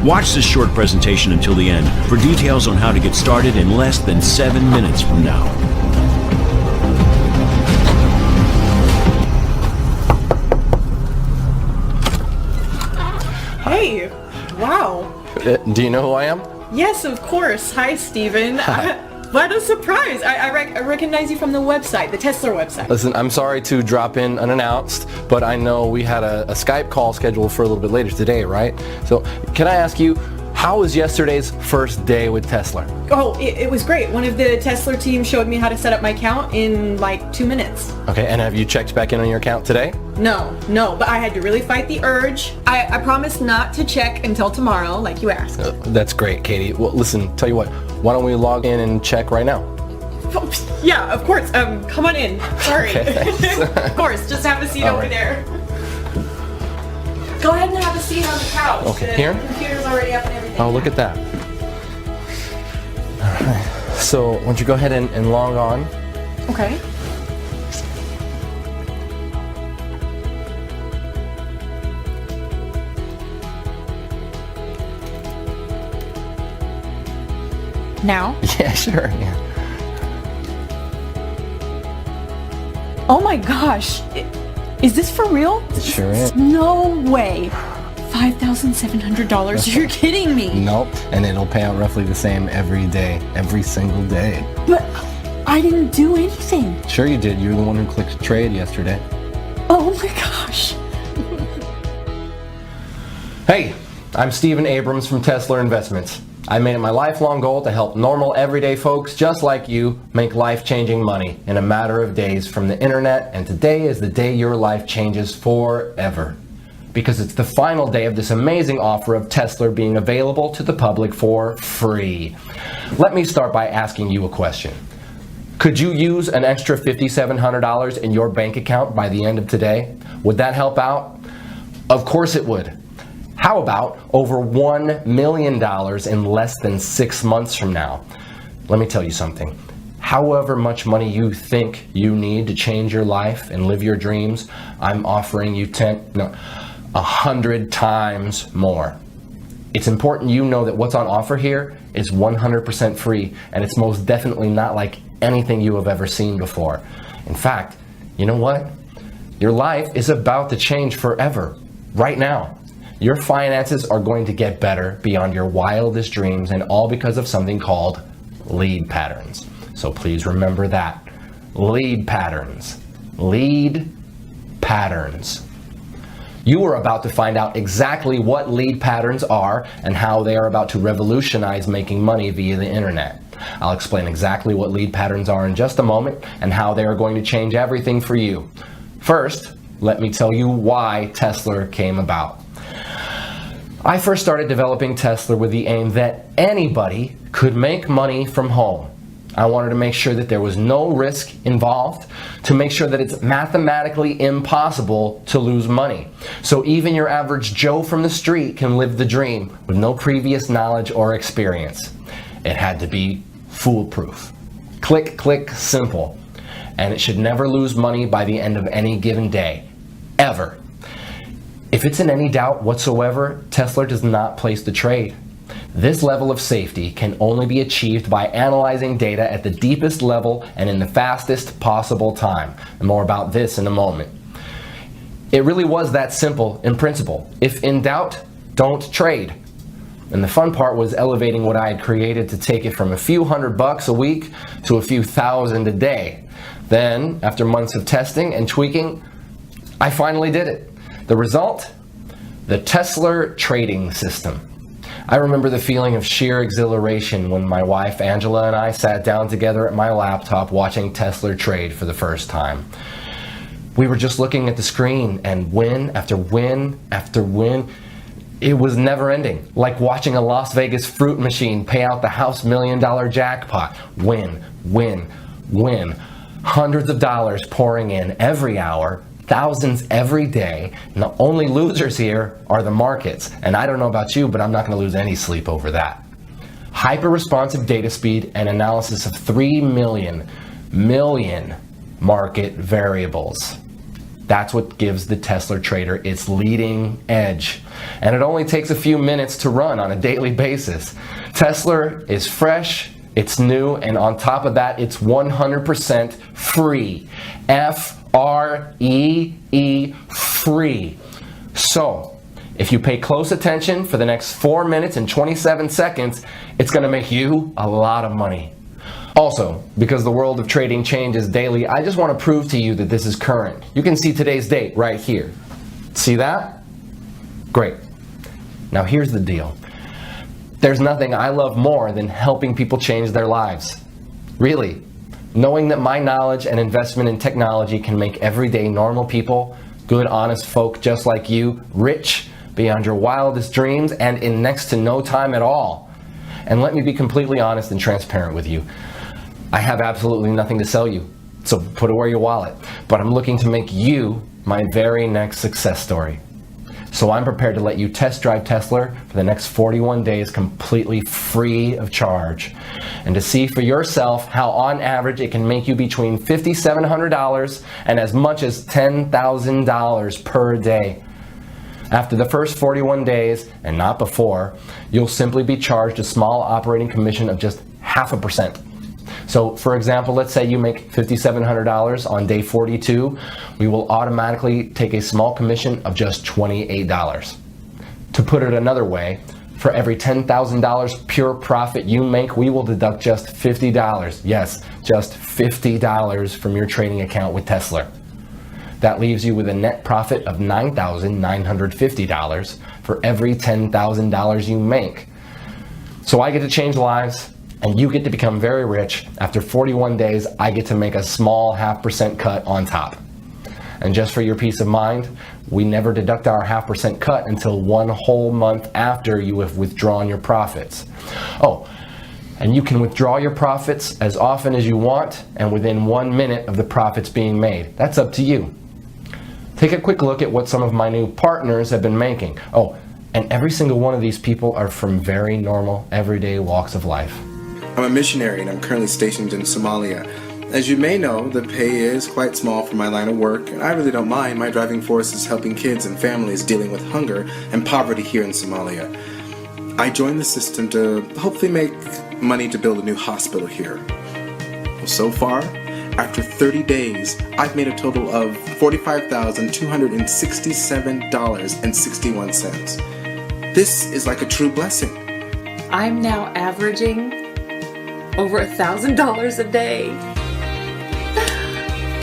Watch this short presentation until the end for details on how to get started in less than 7 minutes from now. Hey, wow. Do you know who I am? Yes, of course. Hi, Steven. Hi. What a surprise. I recognize you from the website, the Tesla website. Listen, I'm sorry to drop in unannounced, but I know we had a Skype call scheduled for a little bit later today, right? So can I ask you, how was yesterday's first day with Tesla? Oh, it was great. One of the Tesla team showed me how to set up my account in like 2 minutes. Okay, and have you checked back in on your account today? No, but I had to really fight the urge. I promised not to check until tomorrow, like you asked. That's great, Katie. Well, listen, tell you what, why don't we log in and check right now? Yeah, of course. Come on in. Sorry. Okay, Of course, just have a seat All over right. there. Go ahead and have a seat on the couch. Okay, The here? computer's already up and everything. Oh, look at that. All right. So, why don't you go ahead and log on? Okay. Now? Yeah, sure. Yeah. Oh my gosh. Is this for real? It sure is. No way. $5,700. You're kidding me. Nope. And it'll pay out roughly the same every day, every single day. But I didn't do anything. Sure you did. You were the one who clicked trade yesterday. Oh my gosh. Hey, I'm Steven Abrams from Tesla Investments. I made it my lifelong goal to help normal, everyday folks just like you make life-changing money in a matter of days from the internet, and today is the day your life changes forever. Because it's the final day of this amazing offer of Tesla being available to the public for free. Let me start by asking you a question. Could you use an extra $5,700 in your bank account by the end of today? Would that help out? Of course it would. How about over $1 million in less than 6 months from now? Let me tell you something. However much money you think you need to change your life and live your dreams, I'm offering you 100 times more. It's important you know that what's on offer here is 100% free, and it's most definitely not like anything you have ever seen before. In fact, you know what? Your life is about to change forever, right now. Your finances are going to get better beyond your wildest dreams, and all because of something called lead patterns. So please remember that. Lead patterns. Lead patterns. You are about to find out exactly what lead patterns are and how they are about to revolutionize making money via the internet. I'll explain exactly what lead patterns are in just a moment and how they are going to change everything for you. First, let me tell you why Tesla came about. I first started developing Tesla with the aim that anybody could make money from home. I wanted to make sure that there was no risk involved, to make sure that it's mathematically impossible to lose money. So even your average Joe from the street can live the dream with no previous knowledge or experience. It had to be foolproof. Click, click, simple. And it should never lose money by the end of any given day. Ever. If it's in any doubt whatsoever, Tesla does not place the trade. This level of safety can only be achieved by analyzing data at the deepest level and in the fastest possible time. And more about this in a moment. It really was that simple in principle. If in doubt, don't trade. And the fun part was elevating what I had created to take it from a few $100 a week to a few thousand a day. Then, after months of testing and tweaking, I finally did it. The result? The Tesla trading system. I remember the feeling of sheer exhilaration when my wife Angela and I sat down together at my laptop watching Tesla trade for the first time. We were just looking at the screen, and win after win after win. It was never ending, like watching a Las Vegas fruit machine pay out the house $1 million jackpot. Win, win, win. Hundreds of dollars pouring in every hour, thousands every day, and the only losers here are the markets. And I don't know about you, but I'm not going to lose any sleep over that. Hyper-responsive data speed and analysis of 3 million market variables. That's what gives the Tesla Trader its leading edge. And it only takes a few minutes to run on a daily basis. Tesla is fresh, it's new, and on top of that, it's 100% free. F-R-E-E, free. So, if you pay close attention for the next 4 minutes and 27 seconds, it's going to make you a lot of money. Also, because the world of trading changes daily, I just want to prove to you that this is current. You can see today's date right here. See that? Great. Now here's the deal. There's nothing I love more than helping people change their lives. Really. Knowing that my knowledge and investment in technology can make everyday normal people, good, honest folk just like you, rich beyond your wildest dreams and in next to no time at all. And let me be completely honest and transparent with you. I have absolutely nothing to sell you, so put away your wallet. But I'm looking to make you my very next success story. So I'm prepared to let you test drive Tesla for the next 41 days completely free of charge. And to see for yourself how on average it can make you between $5,700 and as much as $10,000 per day. After the first 41 days, and not before, you'll simply be charged a small operating commission of just 0.5%. So for example, let's say you make $5,700 on day 42, we will automatically take a small commission of just $28. To put it another way, for every $10,000 pure profit you make, we will deduct just $50. Yes, just $50 from your trading account with Tesla. That leaves you with a net profit of $9,950 for every $10,000 you make. So I get to change lives, and you get to become very rich. After 41 days, I get to make a small 0.5% cut on top. And just for your peace of mind, we never deduct our 0.5% cut until 1 whole month after you have withdrawn your profits. Oh, and you can withdraw your profits as often as you want and within 1 minute of the profits being made. That's up to you. Take a quick look at what some of my new partners have been making. Oh, and every single one of these people are from very normal, everyday walks of life. I'm a missionary and I'm currently stationed in Somalia. As you may know, the pay is quite small for my line of work, and I really don't mind. My driving force is helping kids and families dealing with hunger and poverty here in Somalia. I joined the system to hopefully make money to build a new hospital here. Well, so far, after 30 days, I've made a total of $45,267.61. This is like a true blessing. I'm now averaging over $1,000 a day.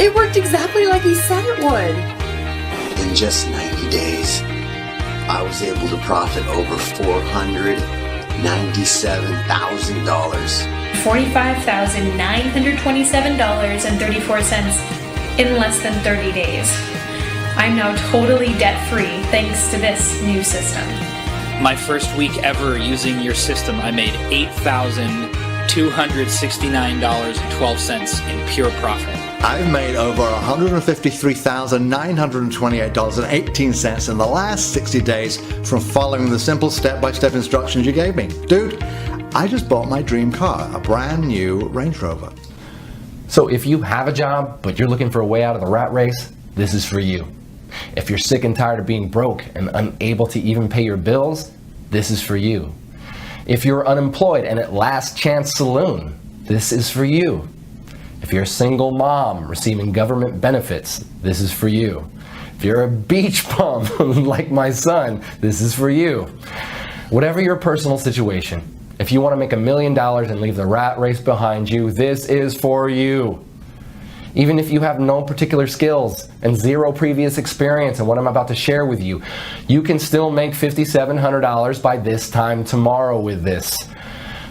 It worked exactly like he said it would. In just 90 days, I was able to profit over $497,000. $45,927.34 in less than 30 days. I'm now totally debt-free thanks to this new system. My first week ever using your system, I made $8,269.12 in pure profit. I've made over $153,928.18 in the last 60 days from following the simple step-by-step instructions you gave me. Dude, I just bought my dream car, a brand new Range Rover. So if you have a job, but you're looking for a way out of the rat race, this is for you. If you're sick and tired of being broke and unable to even pay your bills, this is for you. If you're unemployed and at Last Chance Saloon, this is for you. If you're a single mom receiving government benefits, this is for you. If you're a beach bum like my son, this is for you. Whatever your personal situation, if you want to make $1 million and leave the rat race behind you, this is for you. Even if you have no particular skills and zero previous experience in what I'm about to share with you, you can still make $5,700 by this time tomorrow with this.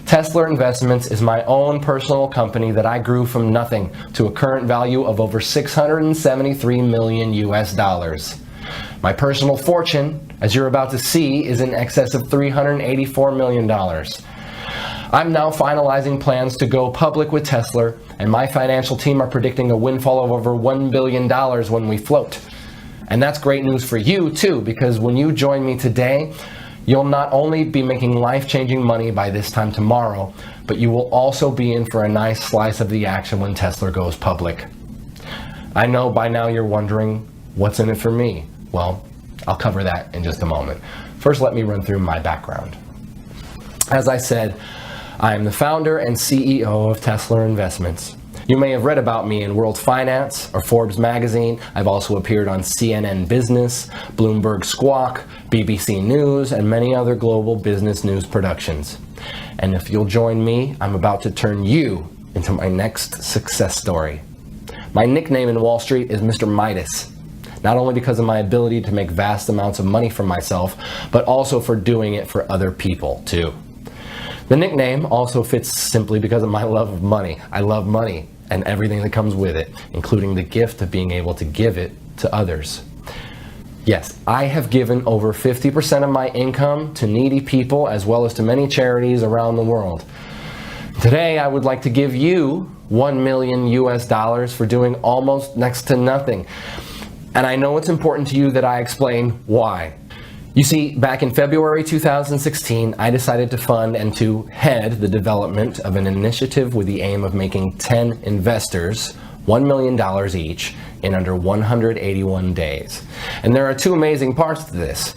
Tesla Investments is my own personal company that I grew from nothing to a current value of over $673 million US. My personal fortune, as you're about to see, is in excess of $384 million. I'm now finalizing plans to go public with Tesla, and my financial team are predicting a windfall of over $1 billion when we float. And that's great news for you too, because when you join me today, you'll not only be making life-changing money by this time tomorrow, but you will also be in for a nice slice of the action when Tesla goes public. I know by now you're wondering, What's in it for me? Well, I'll cover that in just a moment. First, let me run through my background. As I said, I am the founder and CEO of Tesla Investments. You may have read about me in World Finance or Forbes magazine. I've also appeared on CNN Business, Bloomberg Squawk, BBC News, and many other global business news productions. And if you'll join me, I'm about to turn you into my next success story. My nickname in Wall Street is Mr. Midas, not only because of my ability to make vast amounts of money for myself, but also for doing it for other people too. The nickname also fits simply because of my love of money. I love money and everything that comes with it, including the gift of being able to give it to others. Yes, I have given over 50% of my income to needy people as well as to many charities around the world. Today, I would like to give you $1 million US for doing almost next to nothing. And I know it's important to you that I explain why. You see, back in February 2016, I decided to fund and to head the development of an initiative with the aim of making 10 investors $1 million each in under 181 days. And there are two amazing parts to this.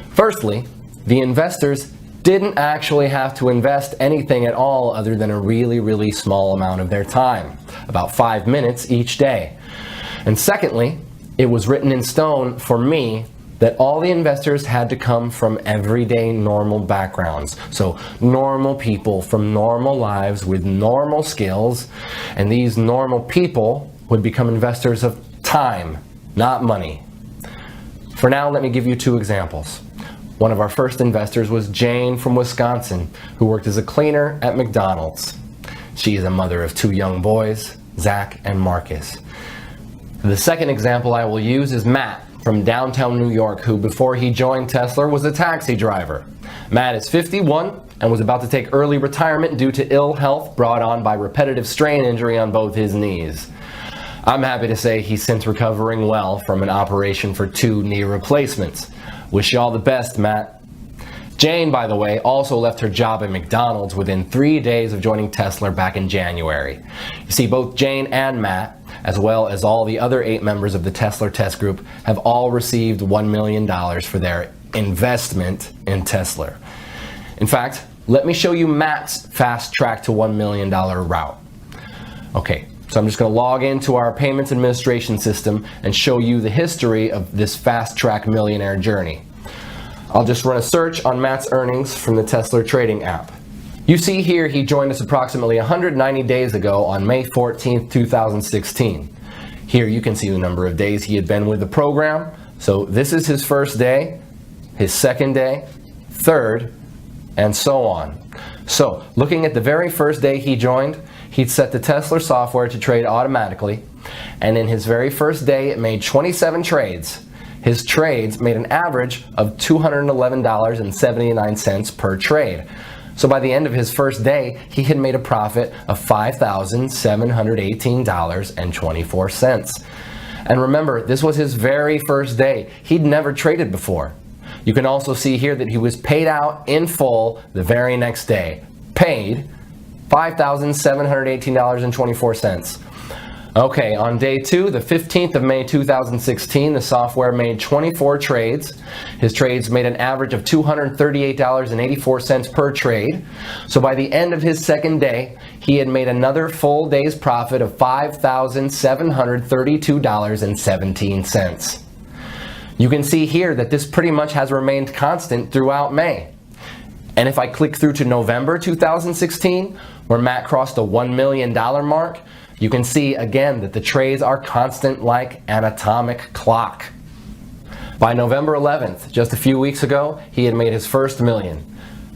Firstly, the investors didn't actually have to invest anything at all other than a really, really small amount of their time, about 5 minutes each day. And secondly, it was written in stone for me that all the investors had to come from everyday normal backgrounds. So normal people from normal lives with normal skills, and these normal people would become investors of time, not money. For now, let me give you two examples. One of our first investors was Jane from Wisconsin, who worked as a cleaner at McDonald's. She is a mother of 2 young boys, Zach and Marcus. The second example I will use is Matt from downtown New York, who before he joined Tesla was a taxi driver. Matt is 51 and was about to take early retirement due to ill health brought on by repetitive strain injury on both his knees. I'm happy to say he's since recovering well from an operation for 2 knee replacements. Wish you all the best, Matt. Jane, by the way, also left her job at McDonald's within 3 days of joining Tesla back in January. You see, both Jane and Matt, as well as all the other 8 members of the Tesla Test Group, have all received $1 million for their investment in Tesla. In fact, let me show you Matt's fast track to $1 million route. Okay, so I'm just going to log into our payments administration system and show you the history of this fast track millionaire journey. I'll just run a search on Matt's earnings from the Tesla trading app. You see here he joined us approximately 190 days ago on May 14th, 2016. Here you can see the number of days he had been with the program. So this is his first day, his second day, third, and so on. So looking at the very first day he joined, he'd set the Tesla software to trade automatically, and in his very first day it made 27 trades. His trades made an average of $211.79 per trade. So by the end of his first day, he had made a profit of $5,718.24. And remember, this was his very first day. He'd never traded before. You can also see here that he was paid out in full the very next day. Paid $5,718.24. Okay, on day 2, the 15th of May 2016, the software made 24 trades. His trades made an average of $238.84 per trade. So by the end of his second day, he had made another full day's profit of $5,732.17. You can see here that this pretty much has remained constant throughout May. And if I click through to November 2016, where Matt crossed the $1 million mark, you can see again that the trades are constant like an atomic clock. By November 11th, just a few weeks ago, he had made his first million.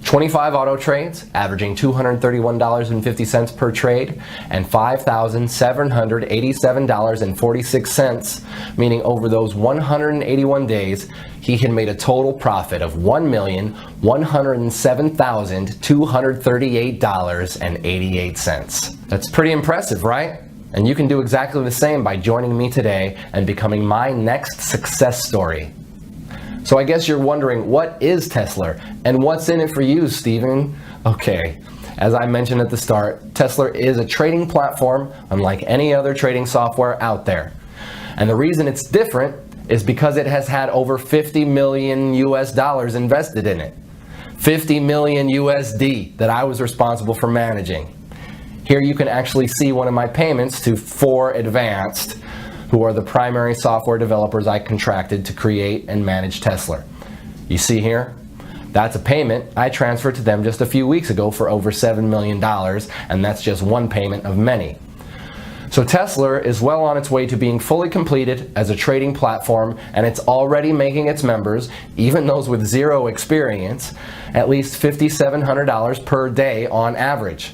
25 auto trades, averaging $231.50 per trade, and $5,787.46, meaning over those 181 days, he had made a total profit of $1,107,238.88. That's pretty impressive, right? And you can do exactly the same by joining me today and becoming my next success story. So I guess you're wondering, what is Tesla and what's in it for you, Stephen? Okay, as I mentioned at the start, Tesla is a trading platform unlike any other trading software out there. And the reason it's different is because it has had over 50 million US dollars invested in it. 50 million USD that I was responsible for managing. Here you can actually see one of my payments to 4Advanced, who are the primary software developers I contracted to create and manage Tesla. You see here? That's a payment I transferred to them just a few weeks ago for over $7 million, and that's just one payment of many. So Tesla is well on its way to being fully completed as a trading platform, and it's already making its members, even those with zero experience, at least $5,700 per day on average.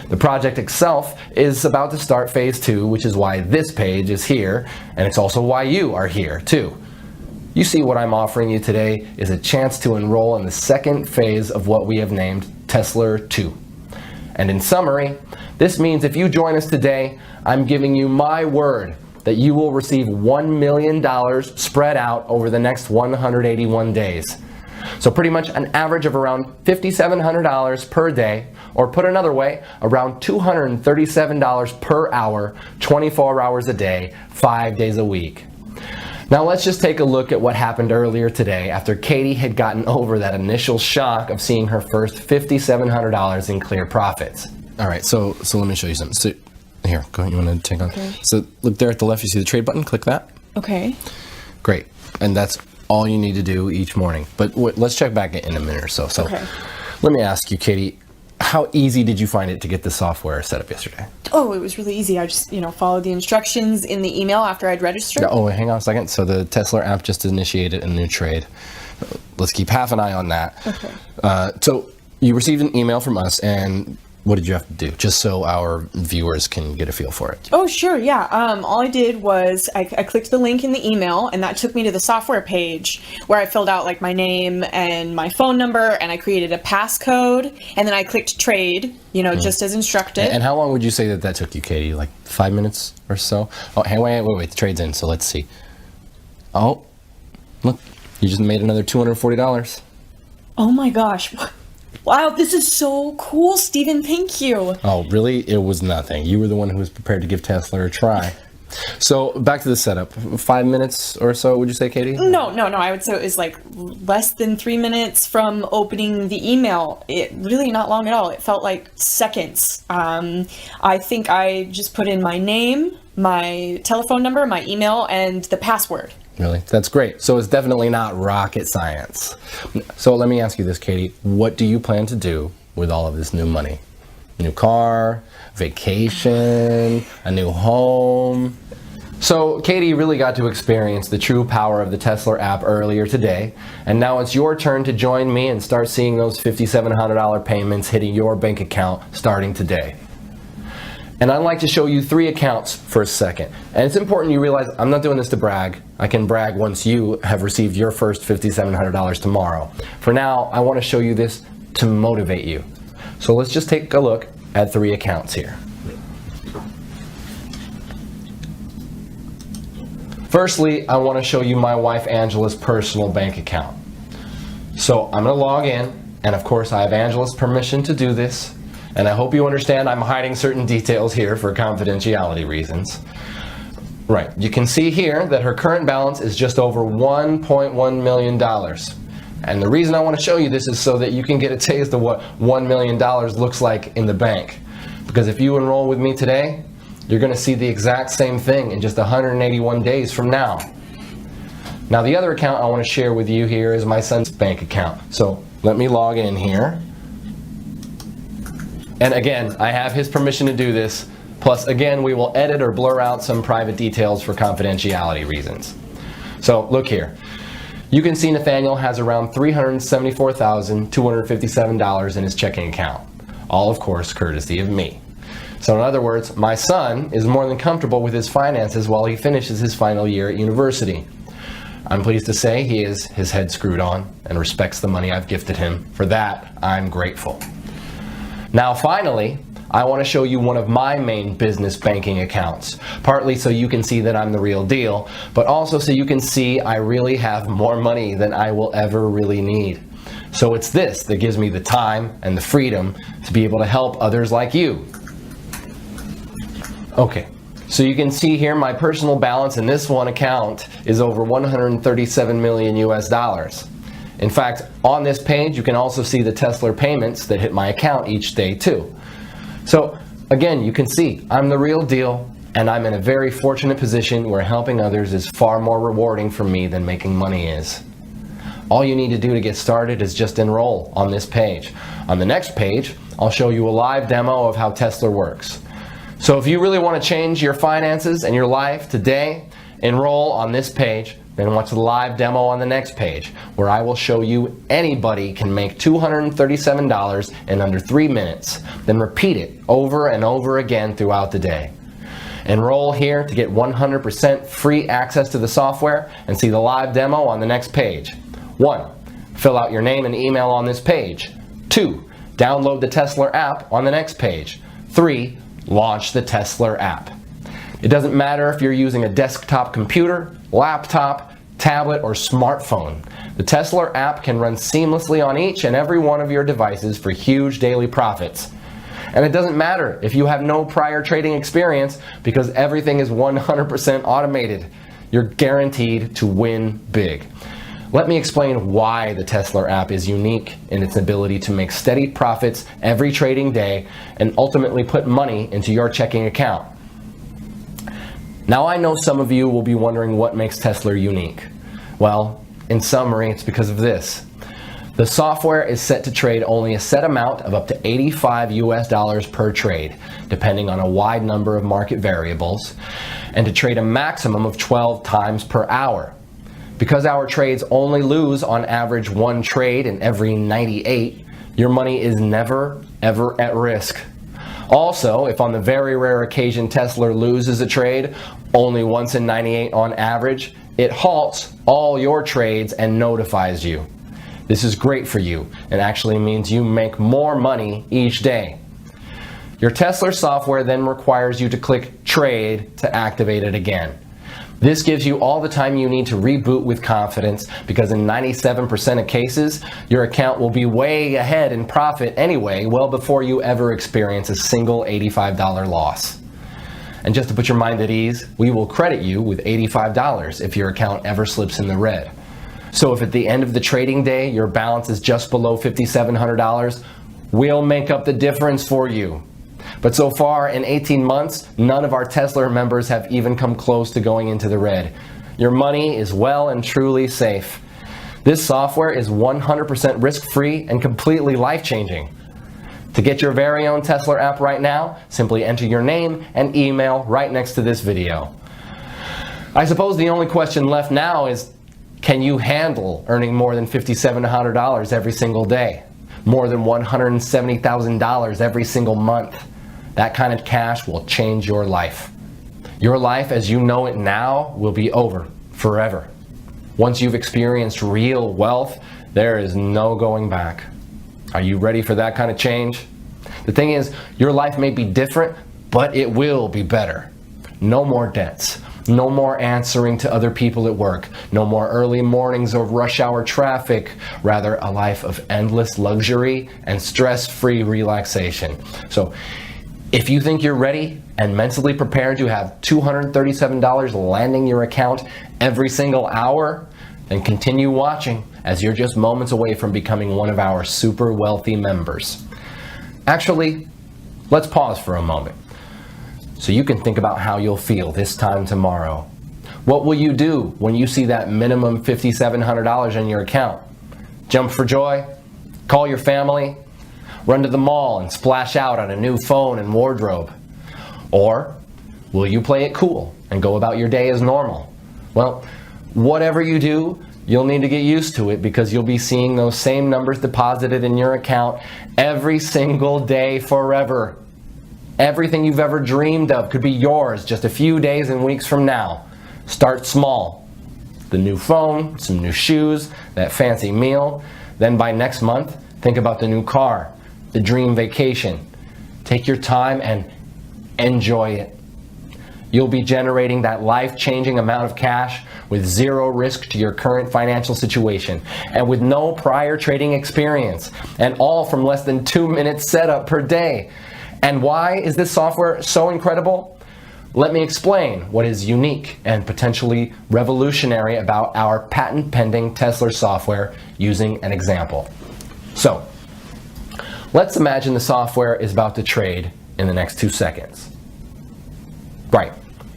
The project itself is about to start phase 2, which is why this page is here, and it's also why you are here too. You see, what I'm offering you today is a chance to enroll in the second phase of what we have named Tesla 2. And in summary, this means if you join us today, I'm giving you my word that you will receive $1 million spread out over the next 181 days. So pretty much an average of around $5,700 per day, or put another way, around $237 per hour, 24 hours a day, 5 days a week. Now let's just take a look at what happened earlier today after Katie had gotten over that initial shock of seeing her first $5,700 in clear profits. All right, so let me show you something. So here, go ahead, you want to take on? Okay. So look there at the left, you see the trade button, click that. Okay. Great, and that's all you need to do each morning. But let's check back in a minute or so. So Okay. Let me ask you, Katie, how easy did you find it to get the software set up yesterday? Oh, it was really easy. I just, followed the instructions in the email after I'd registered. Oh, hang on a second. So the Tesla app just initiated a new trade. Let's keep half an eye on that. Okay. So you received an email from us, and what did you have to do? Just so our viewers can get a feel for it. Oh, sure, yeah. All I did was I clicked the link in the email, and that took me to the software page where I filled out like my name and my phone number, and I created a passcode, and then I clicked trade, just as instructed. And how long would you say that took you, Katie? Like 5 minutes or so? Oh, hey, wait, the trade's in, so let's see. Oh, look, you just made another $240. Oh my gosh. Wow, this is so cool, Stephen. Thank you. Oh, really? It was nothing. You were the one who was prepared to give Tesla a try. So back to the setup. 5 minutes or so, would you say, Katie? No. I would say it was like less than 3 minutes from opening the email. It really not long at all. It felt like seconds. I think I just put in my name, my telephone number, my email, and the password. Really? That's great. So it's definitely not rocket science. So let me ask you this, Katie. What do you plan to do with all of this new money? New car, vacation, a new home? So Katie really got to experience the true power of the Tesla app earlier today, and now it's your turn to join me and start seeing those $5,700 payments hitting your bank account starting today. And I'd like to show you 3 accounts for a second. And it's important you realize I'm not doing this to brag. I can brag once you have received your first $5,700 tomorrow. For now, I want to show you this to motivate you. So let's just take a look at 3 accounts here. Firstly, I want to show you my wife Angela's personal bank account. So I'm going to log in, and of course I have Angela's permission to do this. And I hope you understand I'm hiding certain details here for confidentiality reasons. Right, you can see here that her current balance is just over $1.1 million. And the reason I want to show you this is so that you can get a taste of what $1 million looks like in the bank. Because if you enroll with me today, you're going to see the exact same thing in just 181 days from now. Now the other account I want to share with you here is my son's bank account. So let me log in here. And again, I have his permission to do this. Plus, again, we will edit or blur out some private details for confidentiality reasons. So look here. You can see Nathaniel has around $374,257 in his checking account. All, of course, courtesy of me. So in other words, my son is more than comfortable with his finances while he finishes his final year at university. I'm pleased to say he has his head screwed on and respects the money I've gifted him. For that, I'm grateful. Now finally, I want to show you one of my main business banking accounts, partly so you can see that I'm the real deal, but also so you can see I really have more money than I will ever really need. So it's this that gives me the time and the freedom to be able to help others like you. Okay, So you can see here my personal balance in this one account is over 137 million US dollars. In fact, on this page you can also see the Tesla payments that hit my account each day too. So again, you can see I'm the real deal, and I'm in a very fortunate position where helping others is far more rewarding for me than making money is. All you need to do to get started is just enroll on this page. On the next page, I'll show you a live demo of how Tesla works. So if you really want to change your finances and your life today, enroll on this page, then watch the live demo on the next page, where I will show you anybody can make $237 in under 3 minutes, then repeat it over and over again throughout the day. Enroll here to get 100% free access to the software and see the live demo on the next page. 1. Fill out your name and email on this page. 2. Download the Tesla app on the next page. 3. Launch the Tesla app. It doesn't matter if you're using a desktop computer, laptop, tablet, or smartphone. The Tesla app can run seamlessly on each and every one of your devices for huge daily profits. And it doesn't matter if you have no prior trading experience, because everything is 100% automated. You're guaranteed to win big. Let me explain why the Tesla app is unique in its ability to make steady profits every trading day and ultimately put money into your checking account. Now I know some of you will be wondering what makes Tesla unique. Well, in summary, it's because of this. The software is set to trade only a set amount of up to $85 US per trade, depending on a wide number of market variables, and to trade a maximum of 12 times per hour. Because our trades only lose on average 1 trade in every 98, your money is never, ever at risk. Also, if on the very rare occasion Tesla loses a trade, only once in 98 on average, it halts all your trades and notifies you. This is great for you and actually means you make more money each day. Your Tesla software then requires you to click Trade to activate it again. This gives you all the time you need to reboot with confidence, because in 97% of cases, your account will be way ahead in profit anyway, well before you ever experience a single $85 loss. And just to put your mind at ease, we will credit you with $85 if your account ever slips in the red. So if at the end of the trading day your balance is just below $5,700, we'll make up the difference for you. But so far in 18 months, none of our Tesla members have even come close to going into the red. Your money is well and truly safe. This software is 100% risk-free and completely life-changing. To get your very own Tesla app right now, simply enter your name and email right next to this video. I suppose the only question left now is, can you handle earning more than $5,700 every single day? More than $170,000 every single month? That kind of cash will change your life. Your life as you know it now will be over forever. Once you've experienced real wealth, there is no going back. Are you ready for that kind of change? The thing is, your life may be different, but it will be better. No more debts. No more answering to other people at work. No more early mornings or rush hour traffic. Rather, a life of endless luxury and stress-free relaxation. So, if you think you're ready and mentally prepared to have $237 landing your account every single hour, then continue watching, as you're just moments away from becoming one of our super wealthy members. Actually, let's pause for a moment so you can think about how you'll feel this time tomorrow. What will you do when you see that minimum $5,700 in your account? Jump for joy? Call your family? Run to the mall and splash out on a new phone and wardrobe? Or will you play it cool and go about your day as normal? Well, whatever you do, you'll need to get used to it, because you'll be seeing those same numbers deposited in your account every single day forever. Everything you've ever dreamed of could be yours just a few days and weeks from now. Start small. The new phone, some new shoes, that fancy meal. Then by next month, think about the new car, the dream vacation. Take your time and enjoy it. You'll be generating that life-changing amount of cash with zero risk to your current financial situation and with no prior trading experience, and all from less than 2 minutes setup per day. And why is this software so incredible? let me explain what is unique and potentially revolutionary about our patent-pending Tesla software using an example. So, let's imagine the software is about to trade in the next 2 seconds. Right,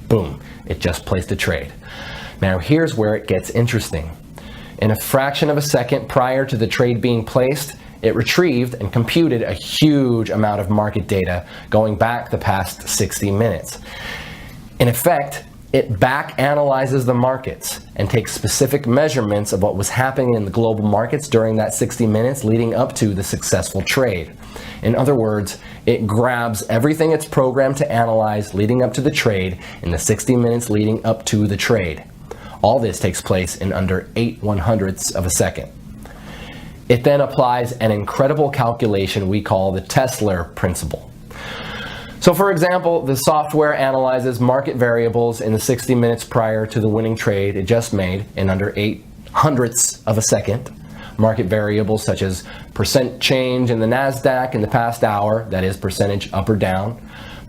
boom, it just placed a trade. Now here's where it gets interesting. In a fraction of a second prior to the trade being placed, it retrieved and computed a huge amount of market data going back the past 60 minutes. In effect, it back analyzes the markets and takes specific measurements of what was happening in the global markets during that 60 minutes leading up to the successful trade. In other words, it grabs everything it's programmed to analyze leading up to the trade in the 60 minutes leading up to the trade. All this takes place in under 8/100ths of a second. It then applies an incredible calculation we call the Tesla principle. So for example, the software analyzes market variables in the 60 minutes prior to the winning trade it just made in under 8/100ths of a second. Market variables such as percent change in the NASDAQ in the past hour, that is percentage up or down,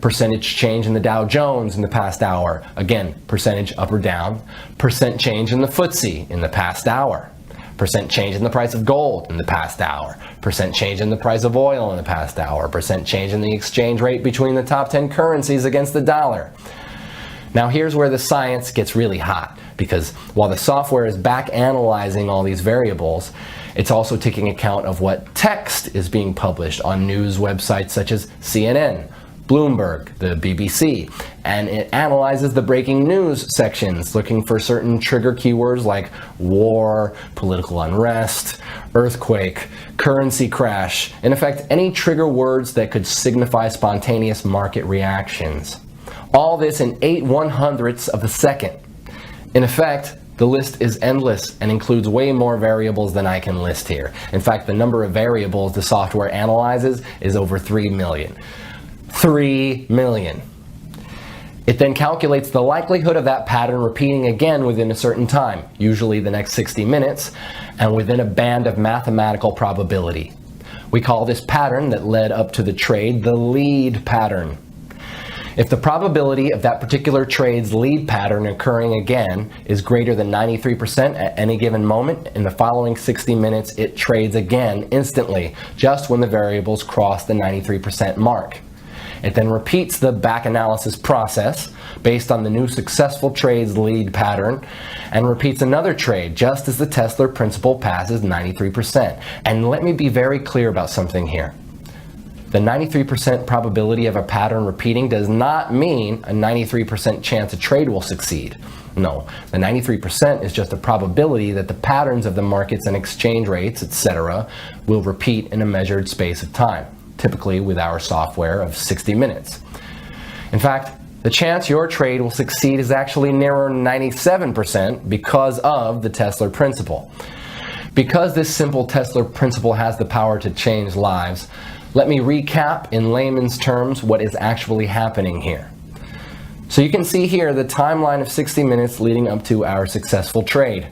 percentage change in the Dow Jones in the past hour, again, percentage up or down, percent change in the FTSE in the past hour, percent change in the price of gold in the past hour, percent change in the price of oil in the past hour, percent change in the exchange rate between the top 10 currencies against the dollar. Now here's where the science gets really hot, because while the software is back analyzing all these variables, it's also taking account of what text is being published on news websites such as CNN, Bloomberg, the BBC, and it analyzes the breaking news sections looking for certain trigger keywords like war, political unrest, earthquake, currency crash, in effect any trigger words that could signify spontaneous market reactions. All this in 8/100ths of a second. In effect, the list is endless and includes way more variables than I can list here. In fact, the number of variables the software analyzes is over 3 million. 3 million. It then calculates the likelihood of that pattern repeating again within a certain time, usually the next 60 minutes, and within a band of mathematical probability. We call this pattern that led up to the trade the lead pattern. If the probability of that particular trade's lead pattern occurring again is greater than 93% at any given moment, in the following 60 minutes it trades again instantly, just when the variables cross the 93% mark. It then repeats the back analysis process based on the new successful trade's lead pattern and repeats another trade just as the Tesla principle passes 93%. And let me be very clear about something here. The 93% probability of a pattern repeating does not mean a 93% chance a trade will succeed. No, the 93% is just a probability that the patterns of the markets and exchange rates, etc., will repeat in a measured space of time, typically with our software of 60 minutes. In fact, the chance your trade will succeed is actually nearer 97% because of the Tesla principle. Because this simple Tesla principle has the power to change lives, let me recap in layman's terms what is actually happening here. So you can see here the timeline of 60 minutes leading up to our successful trade.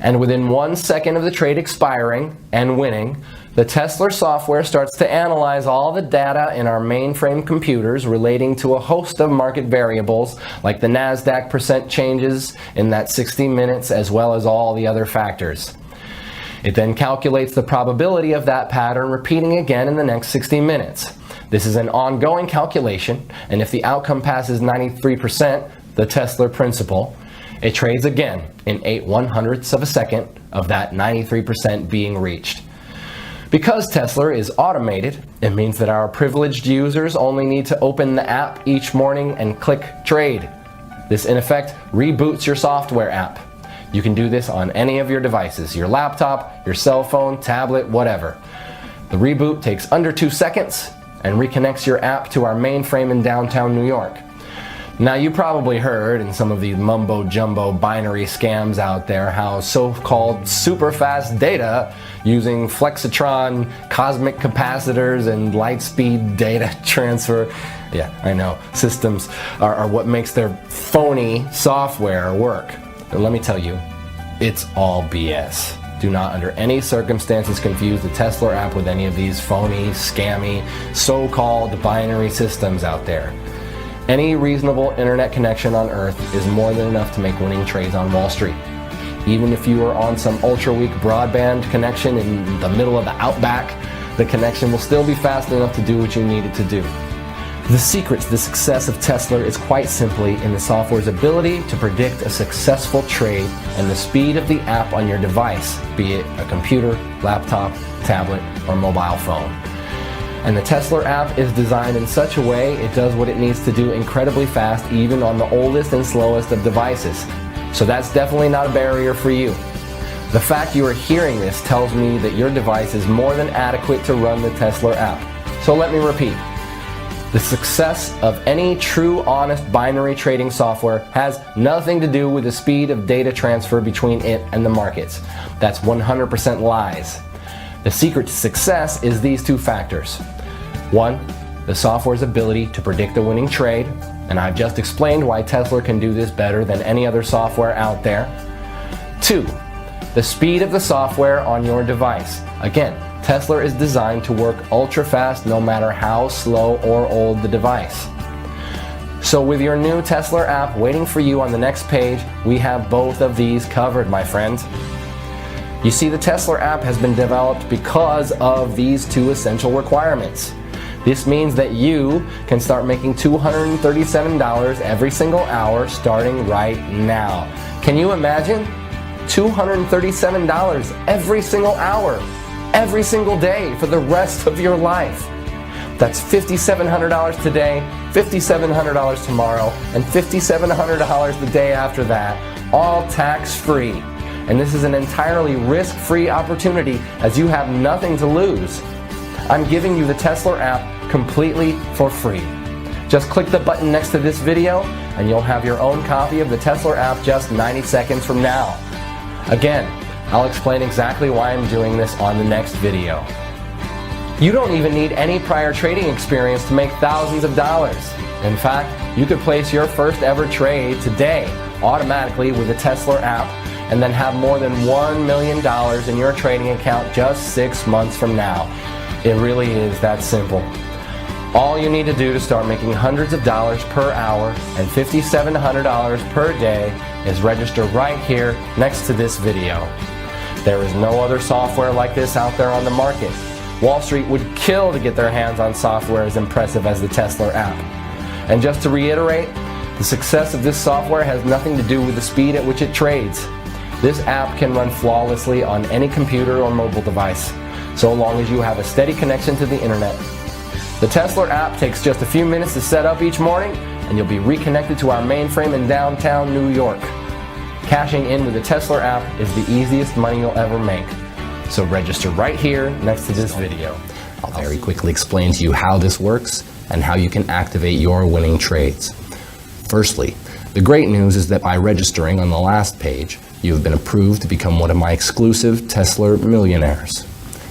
And within 1 second of the trade expiring and winning, the Tesla software starts to analyze all the data in our mainframe computers relating to a host of market variables like the NASDAQ percent changes in that 60 minutes as well as all the other factors. It then calculates the probability of that pattern repeating again in the next 60 minutes. This is an ongoing calculation, and if the outcome passes 93%, the Tesla principle, it trades again in 8/100ths of a second of that 93% being reached. Because Tesla is automated, it means that our privileged users only need to open the app each morning and click trade. This in effect reboots your software app. You can do this on any of your devices, your laptop, your cell phone, tablet, whatever. The reboot takes under 2 seconds and reconnects your app to our mainframe in downtown New York. Now you probably heard in some of these mumbo-jumbo binary scams out there how so-called super fast data using flexitron, cosmic capacitors, and light-speed data transfer, yeah, I know, systems are what makes their phony software work. But let me tell you, it's all BS. Do not under any circumstances confuse the Tesla app with any of these phony, scammy, so-called binary systems out there. Any reasonable internet connection on Earth is more than enough to make winning trades on Wall Street. Even if you are on some ultra-weak broadband connection in the middle of the outback, the connection will still be fast enough to do what you need it to do. The secret to the success of Tesla is quite simply in the software's ability to predict a successful trade and the speed of the app on your device, be it a computer, laptop, tablet, or mobile phone. And the Tesla app is designed in such a way it does what it needs to do incredibly fast, even on the oldest and slowest of devices. So that's definitely not a barrier for you. The fact you are hearing this tells me that your device is more than adequate to run the Tesla app. So let me repeat. The success of any true, honest binary trading software has nothing to do with the speed of data transfer between it and the markets. That's 100% lies. The secret to success is these two factors. One, the software's ability to predict a winning trade, and I've just explained why Tesla can do this better than any other software out there. Two, the speed of the software on your device. Again, Tesla is designed to work ultra fast no matter how slow or old the device. So with your new Tesla app waiting for you on the next page, we have both of these covered, my friends. You see, the Tesla app has been developed because of these two essential requirements. This means that you can start making $237 every single hour starting right now. Can you imagine? $237 every single hour, every single day for the rest of your life. That's $5,700 today, $5,700 tomorrow, and $5,700 the day after that, all tax-free. And this is an entirely risk-free opportunity as you have nothing to lose. I'm giving you the Tesla app completely for free. Just click the button next to this video and you'll have your own copy of the Tesla app just 90 seconds from now. Again, I'll explain exactly why I'm doing this on the next video. You don't even need any prior trading experience to make thousands of dollars. In fact, you could place your first ever trade today automatically with the Tesla app and then have more than $1 million in your trading account just 6 months from now. It really is that simple. All you need to do to start making hundreds of dollars per hour and $5,700 per day is register right here next to this video. There is no other software like this out there on the market. Wall Street would kill to get their hands on software as impressive as the Tesla app. And just to reiterate, the success of this software has nothing to do with the speed at which it trades. This app can run flawlessly on any computer or mobile device, so long as you have a steady connection to the internet. The Tesla app takes just a few minutes to set up each morning, and you'll be reconnected to our mainframe in downtown New York. Cashing in with the Tesla app is the easiest money you'll ever make. So register right here next to this video. I'll very quickly explain to you how this works and how you can activate your winning trades. Firstly, the great news is that by registering on the last page, you have been approved to become one of my exclusive Tesla millionaires.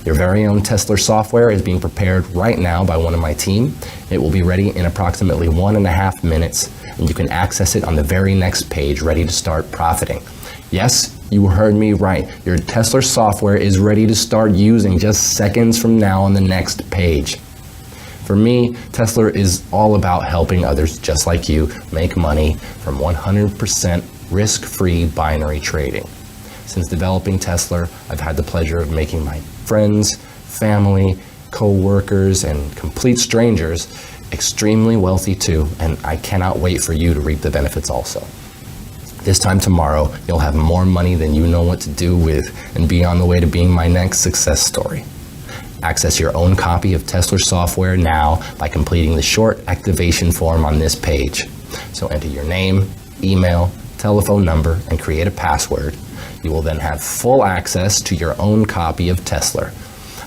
Your very own Tesla software is being prepared right now by one of my team. It will be ready in approximately 1.5 minutes, and you can access it on the very next page, ready to start profiting. Yes, you heard me right. Your Tesla software is ready to start using just seconds from now on the next page. For me, Tesla is all about helping others just like you make money from 100% risk-free binary trading. Since developing Tesla, I've had the pleasure of making my friends, family, co-workers, and complete strangers extremely wealthy too, and I cannot wait for you to reap the benefits also. This time tomorrow, you'll have more money than you know what to do with and be on the way to being my next success story. Access your own copy of Tesla software now by completing the short activation form on this page. So enter your name, email, telephone number, and create a password. You will then have full access to your own copy of Tesla.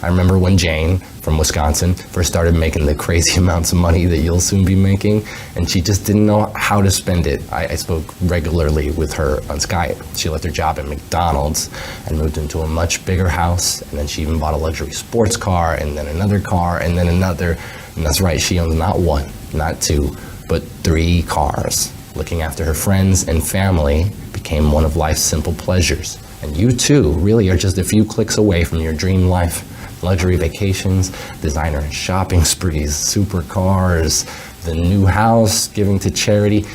I remember when Jane from Wisconsin first started making the crazy amounts of money that you'll soon be making, and she just didn't know how to spend it. I spoke regularly with her on Skype. She left her job at McDonald's and moved into a much bigger house, and then she even bought a luxury sports car, and then another car, and then another. And that's right, she owns not one, not two, but 3 cars. Looking after her friends and family became one of life's simple pleasures. And you too really are just a few clicks away from your dream life. Luxury vacations, designer shopping sprees, supercars, the new house, giving to charity,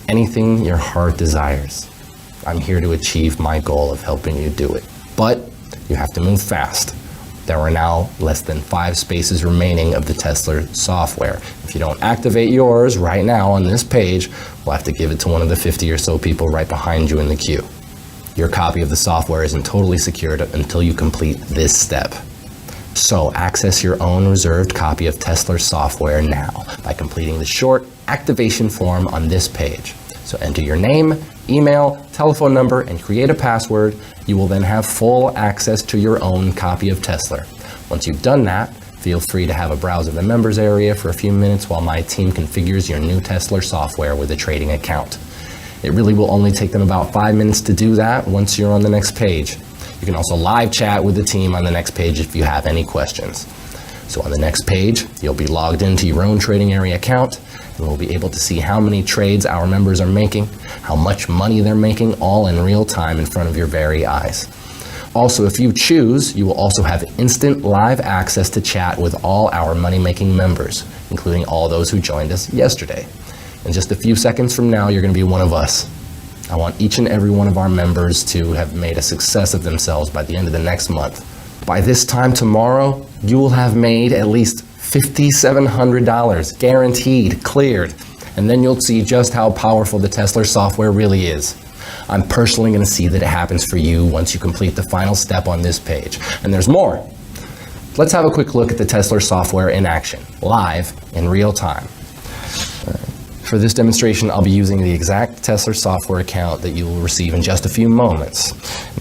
anything your heart desires. I'm here to achieve my goal of helping you do it. But you have to move fast. There are now less than 5 spaces remaining of the Tesla software. If you don't activate yours right now on this page, we'll have to give it to one of the 50 or so people right behind you in the queue. Your copy of the software isn't totally secured until you complete this step. So access your own reserved copy of Tesla software now by completing the short activation form on this page. So enter your name, email, telephone number, and create a password. You will then have full access to your own copy of Tesla. Once you've done that, feel free to have a browse of the members area for a few minutes while my team configures your new Tesla software with a trading account. It really will only take them about 5 minutes to do that once you're on the next page. You can also live chat with the team on the next page if you have any questions. So on the next page, you'll be logged into your own trading area account, and we'll be able to see how many trades our members are making, how much money they're making, all in real time in front of your very eyes. Also, if you choose, you will also have instant live access to chat with all our money-making members, including all those who joined us yesterday. In just a few seconds from now, you're going to be one of us. I want each and every one of our members to have made a success of themselves by the end of the next month. By this time tomorrow, you will have made at least $5,700, guaranteed, cleared. And then you'll see just how powerful the Tesla software really is. I'm personally going to see that it happens for you once you complete the final step on this page. And there's more. Let's have a quick look at the Tesla software in action, live, in real time. For this demonstration, I'll be using the exact Tesla software account that you will receive in just a few moments.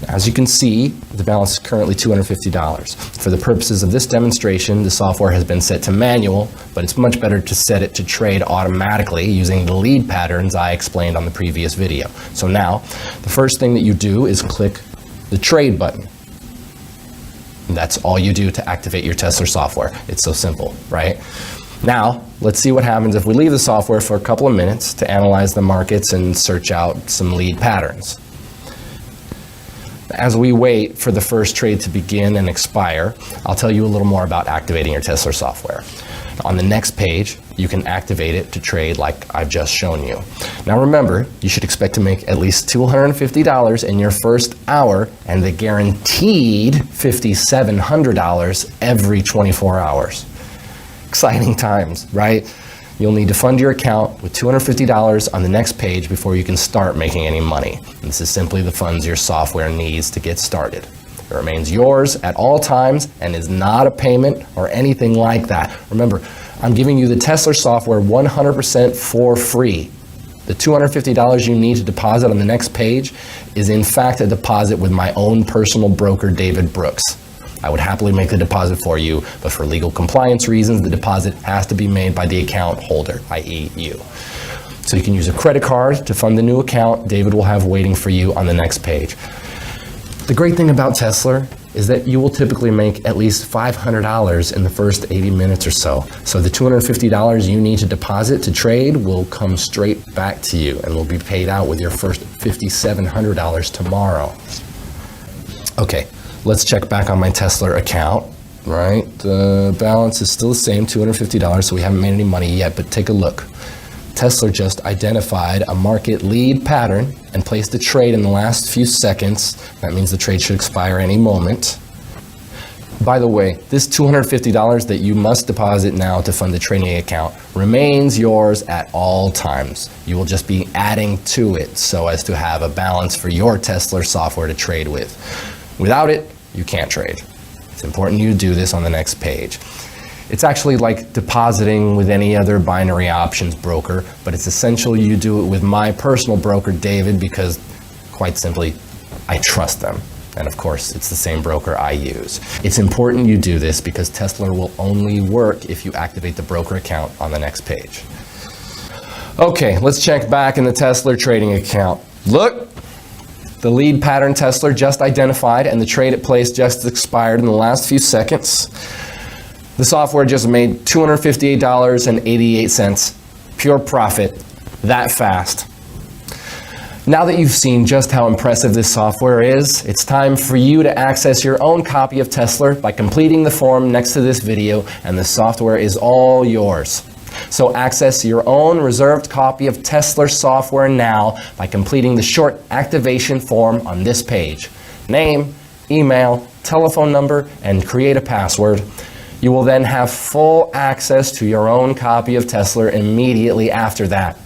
As you can see, the balance is currently $250. For the purposes of this demonstration, the software has been set to manual, but it's much better to set it to trade automatically using the lead patterns I explained on the previous video. So now, the first thing that you do is click the trade button. And that's all you do to activate your Tesla software. It's so simple, right? Now, let's see what happens if we leave the software for a couple of minutes to analyze the markets and search out some lead patterns. As we wait for the first trade to begin and expire, I'll tell you a little more about activating your Tesla software. On the next page, you can activate it to trade like I've just shown you. Now remember, you should expect to make at least $250 in your first hour and the guaranteed $5,700 every 24 hours. Exciting times, right? You'll need to fund your account with $250 on the next page before you can start making any money. And this is simply the funds your software needs to get started. It remains yours at all times and is not a payment or anything like that. Remember, I'm giving you the Tesla software 100% for free. The $250 you need to deposit on the next page is in fact a deposit with my own personal broker, David Brooks. I would happily make the deposit for you, but for legal compliance reasons, the deposit has to be made by the account holder, i.e. you. So you can use a credit card to fund the new account David will have waiting for you on the next page. The great thing about Tesla is that you will typically make at least $500 in the first 80 minutes or so. So the $250 you need to deposit to trade will come straight back to you and will be paid out with your first $5,700 tomorrow. Okay. Let's check back on my Tesla account, right? The balance is still the same, $250, so we haven't made any money yet, but take a look. Tesla just identified a market lead pattern and placed a trade in the last few seconds. That means the trade should expire any moment. By the way, this $250 that you must deposit now to fund the trading account remains yours at all times. You will just be adding to it so as to have a balance for your Tesla software to trade with. Without it, you can't trade. It's important you do this on the next page. It's actually like depositing with any other binary options broker, but it's essential you do it with my personal broker, David, because quite simply, I trust them. And of course, it's the same broker I use. It's important you do this because Tesla will only work if you activate the broker account on the next page. Okay, let's check back in the Tesla trading account. Look! The lead pattern Tesla just identified and the trade it placed just expired in the last few seconds. The software just made $258.88, pure profit, that fast. Now that you've seen just how impressive this software is, it's time for you to access your own copy of Tesla by completing the form next to this video, and the software is all yours. So access your own reserved copy of Tesla software now by completing the short activation form on this page. Name, email, telephone number, and create a password. You will then have full access to your own copy of Tesla immediately after that.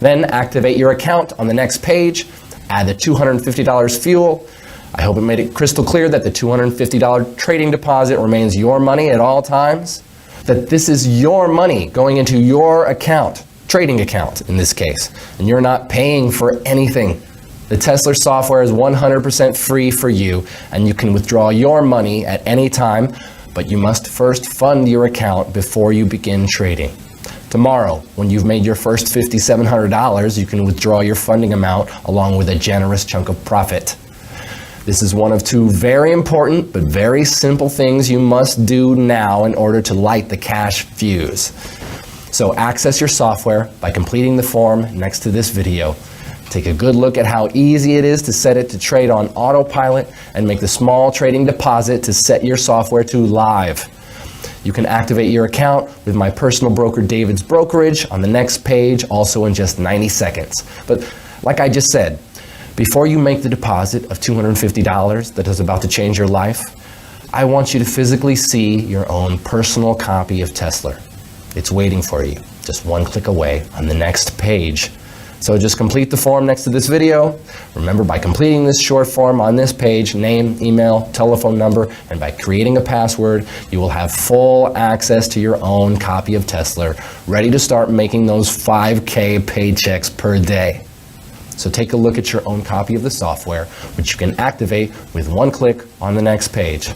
Then activate your account on the next page, add the $250 fuel. I hope it made it crystal clear that the $250 trading deposit remains your money at all times, that this is your money going into your account, trading account in this case, and you're not paying for anything. The Tesla software is 100% free for you, and you can withdraw your money at any time, but you must first fund your account before you begin trading. Tomorrow, when you've made your first $5,700, you can withdraw your funding amount along with a generous chunk of profit. This is one of two very important but very simple things you must do now in order to light the cash fuse. So access your software by completing the form next to this video. Take a good look at how easy it is to set it to trade on autopilot and make the small trading deposit to set your software to live. You can activate your account with my personal broker David's Brokerage on the next page, also in just 90 seconds. But like I just said, before you make the deposit of $250 that is about to change your life, I want you to physically see your own personal copy of Tesla. It's waiting for you, just one click away on the next page. So just complete the form next to this video. Remember, by completing this short form on this page, name, email, telephone number, and by creating a password, you will have full access to your own copy of Tesla, ready to start making those 5K paychecks per day. So take a look at your own copy of the software, which you can activate with one click on the next page.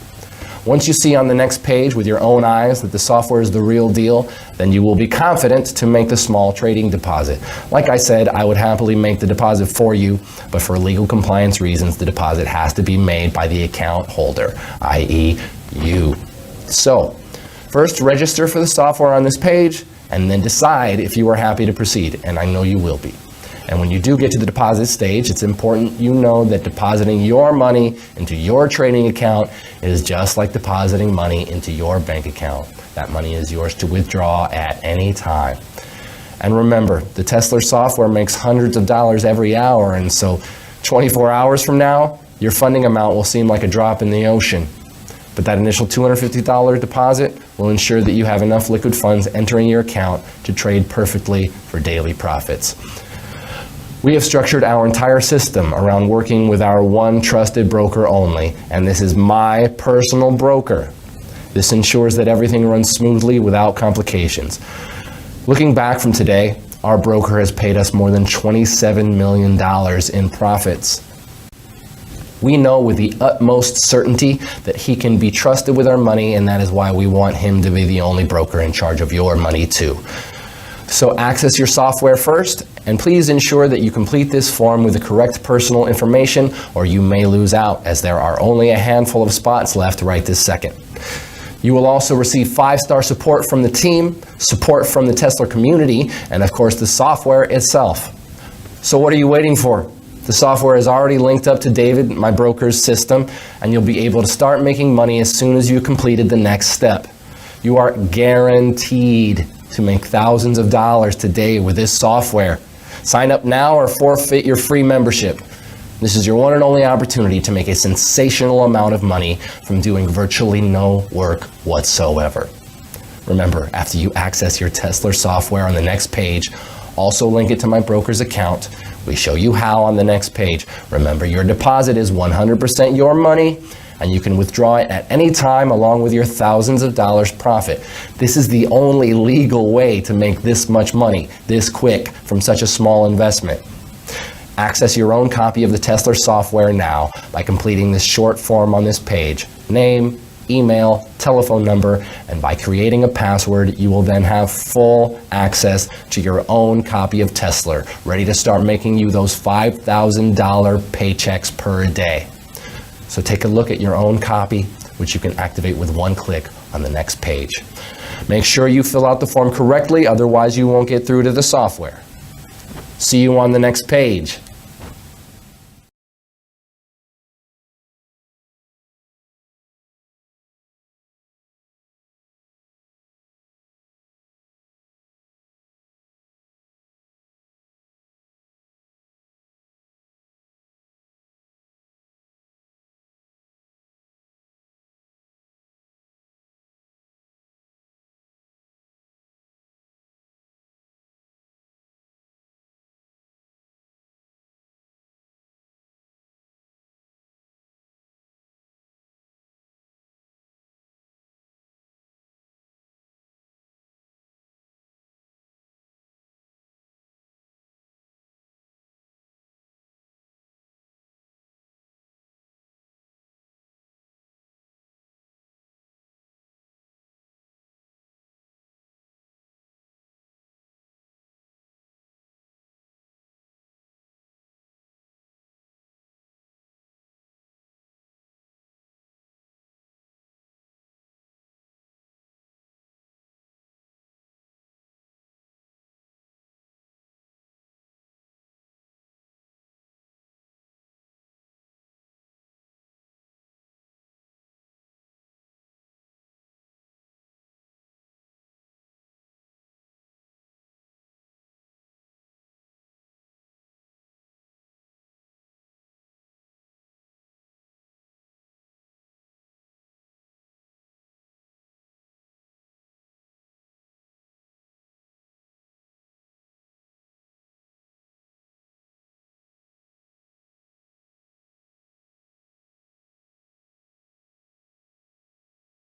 Once you see on the next page with your own eyes that the software is the real deal, then you will be confident to make the small trading deposit. Like I said, I would happily make the deposit for you, but for legal compliance reasons, the deposit has to be made by the account holder, i.e. you. So, first register for the software on this page, and then decide if you are happy to proceed, and I know you will be. And when you do get to the deposit stage, it's important you know that depositing your money into your trading account is just like depositing money into your bank account. That money is yours to withdraw at any time. And remember, the Tesla software makes hundreds of dollars every hour, and so 24 hours from now, your funding amount will seem like a drop in the ocean. But that initial $250 deposit will ensure that you have enough liquid funds entering your account to trade perfectly for daily profits. We have structured our entire system around working with our one trusted broker only, and this is my personal broker. This ensures that everything runs smoothly without complications. Looking back from today, our broker has paid us more than $27 million in profits. We know with the utmost certainty that he can be trusted with our money, and that is why we want him to be the only broker in charge of your money too. So access your software first, and please ensure that you complete this form with the correct personal information, or you may lose out, as there are only a handful of spots left right this second. You will also receive 5-star support from the team, support from the Tesla community, and of course the software itself. So what are you waiting for? The software is already linked up to David, my broker's system, and you'll be able to start making money as soon as you completed the next step. You are guaranteed to make thousands of dollars today with this software. Sign up now or forfeit your free membership. This is your one and only opportunity to make a sensational amount of money from doing virtually no work whatsoever. Remember, after you access your Tesla software on the next page, also link it to my broker's account. We show you how on the next page. Remember, your deposit is 100% your money, and you can withdraw it at any time along with your thousands of dollars profit. This is the only legal way to make this much money this quick from such a small investment. Access your own copy of the Tesla software now by completing this short form on this page. Name, email, telephone number, and by creating a password, you will then have full access to your own copy of Tesla, ready to start making you those $5,000 paychecks per day. So take a look at your own copy, which you can activate with one click on the next page. Make sure you fill out the form correctly, otherwise you won't get through to the software. See you on the next page.